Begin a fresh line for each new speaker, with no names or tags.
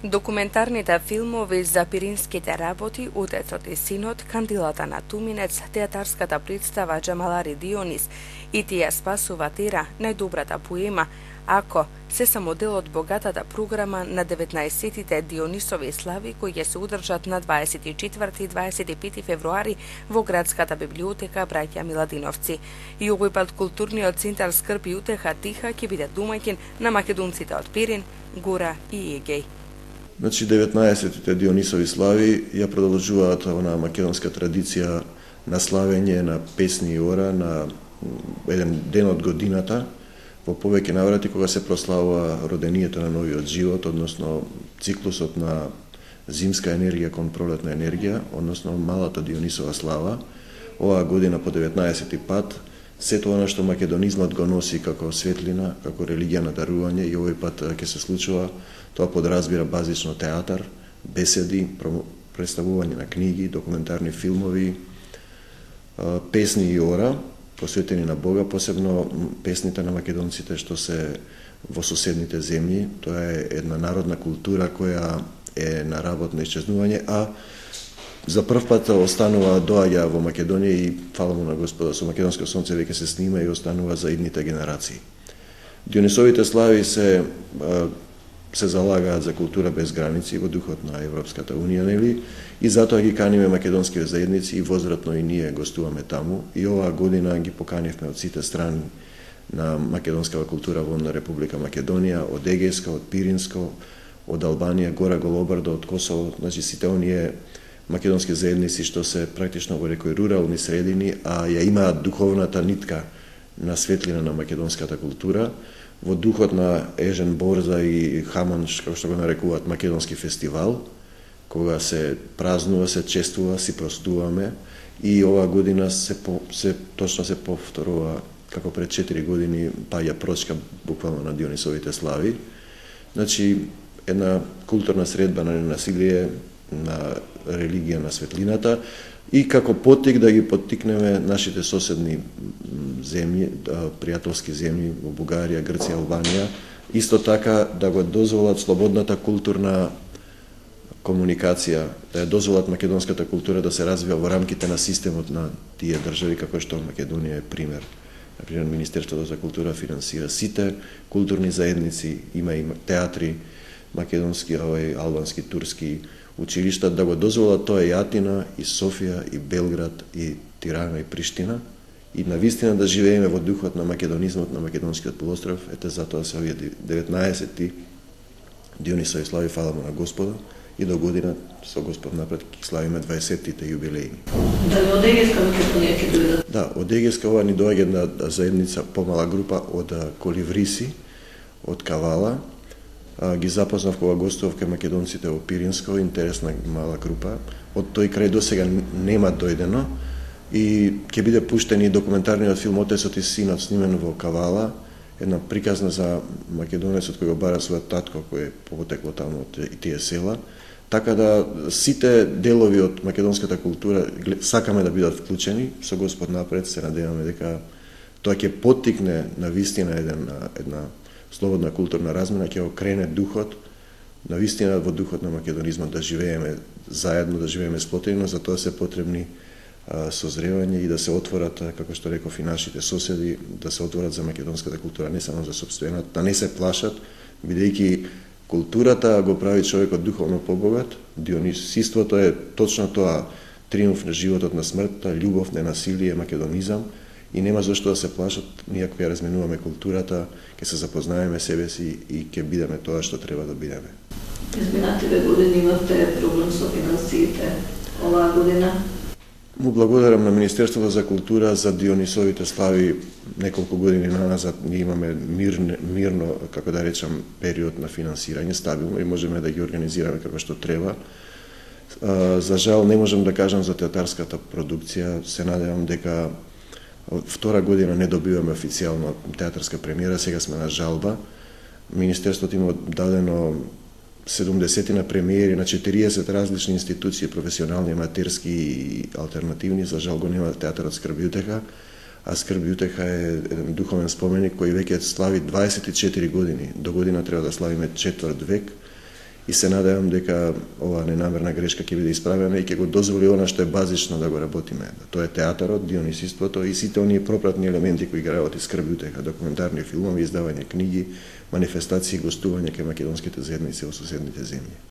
Документарните филмови за пиринските работи "Утецот и синот", "Кандилата на Туминец", театарската представа "Джамалари Дионис" и "Тија спасува Тира", најдобрата поема, ако се само дел од богатата програма на 19-тите Дионисови слави кои ќе се одржат на 24 и 25 февруари во градската библиотека Браќа Миладиновци. И овој пат културниот центар Скрп и утеха тиха ќе биде домаќин на македонците од Пирин, Гора и Егеј.
Значи, 19-тите Дионисови слави ја продолжуваат онаа македонска традиција на славење на песни и ора на еден ден од годината, во повеќе наврати кога се прославува родението на новиот живот, односно циклусот на зимска енергија кон пролетна енергија, односно малата Дионисова слава. Оваа година по 19-ти пат сето она што македонизмот го носи како светлина, како религија на дарување, и овој пат ќе се случува. Тоа подразбира базично театар, беседи, представување на книги, документарни филмови, песни и ора, посветени на Бога, посебно песните на македонците што се во соседните земји. Тоа е една народна култура која е на работ на исчезнување, а за прв пат останува, доаѓа во Македонија и фала му на Господа, со македонско сонце веќе се снима и останува за идните генерации. Дионисовите слави се залагаат за култура без граници во духот на Европската Унија, нели? И затоа ги каниме македонските заедници и возвратно и ние гостуваме таму. И оваа година ги поканивме од сите страни на македонскава култура во Република Македонија, од Егејска, од Пиринско, од Албанија, Гора Голобарда, од Косово, значи сите оние македонски заедници што се практично во некои рурални средини, а ја имаат духовната нитка на светлина на македонската култура, во духот на Ежен Борза и Хамон, како што го нарекуваат македонски фестивал, кога се празнува, се чествува, си простуваме, и оваа година точно се повторува како пред 4 години паѓа прочка буквално на Дионисовите слави. Значи, една културна средба на ненасилие, на религија на светлината, и како поттик да ги поттикнеме нашите соседни земји, пријателски земји во Бугарија, Грција, Албанија, исто така да го дозволат слободната културна комуникација, да ја дозволат македонската култура да се развива во рамките на системот на тие држави, како што Македонија е пример. Например, Министерството за култура финансира сите културни заедници, има и театри, македонски, албански, турски училишта, да го дозволат тоа и Атина, и Софија, и Белград, и Тирана, и Приштина, и навистина да живееме во духот на македонизмот на македонскиот полуостров. Ете, затоа се овие 19-ти Дионисови слави, фала му на Господа, и до година со Господ напред ќе славиме 20-тите јубилеи.
Дали од Егејска Македонија ќе дојдат?
Да, од Егејска ова ни доаѓа една заедница, помала група од Коливриси, од Кавала. Ги запознав кога гостував кај македонците во Пиринско, интересна мала група. Од тој крај до сега нема дојдено и ќе биде пуштен и документарниот филм "Отецот и синот", снимен во Кавала, една приказна за македонецот кој го бара својот татко кој е потекло таму од тие села. Така да сите делови од македонската култура сакаме да бидат вклучени, со Господ напред се надеваме дека тоа ќе поттикне на вистина една слободна културна размена, ќе го крене духот, на вистина во духот на македонизмот, да живееме заедно, да живееме сплотено. За тоа се потребни созревање и да се отворат, како што реков, и нашите соседи, да се отворат за македонската култура, не само за сопствената, да не се плашат, бидејќи културата го прави човекот духовно побогат. Дионисиството е точно тоа, триумф на животот на смртта, љубов, ненасилие, македонизам, и нема зашто да се плашат. Ние ако ја разменуваме културата, ќе се запознаеме себе си и ќе бидеме тоа што треба да бидеме.
Изминативе години имавте проблем со финансиите. Оваа година?
Му благодарам на Министерството за култура за Дионисовите слави. Неколку години назад ние имаме мирно, како да речам, период на финансирање, стабилно, и можеме да ги организираме како што треба. За жал не можам да кажам за театарската продукција. Се надевам дека втора година не добиваме официјално театарска премиера, сега сме на жалба. Министерството има дадено 70 на премиери на 40 различни институции, професионални, аматерски и алтернативни. За жал го нема театарот Скрп и утеха, а Скрп и утеха е еден духовен споменик кој веќе слави 24 години. До година треба да славиме 4 век и се надевам дека оваа ненамерна грешка ќе биде исправена и ќе го дозволи она што е базично да го работиме. Тоа е театарот, дионисиството и сите оние пропратни елементи кои играат и скрби утеха, документарни филмови, издавање книги, манифестации, гостување кај македонските заедници во соседните земји.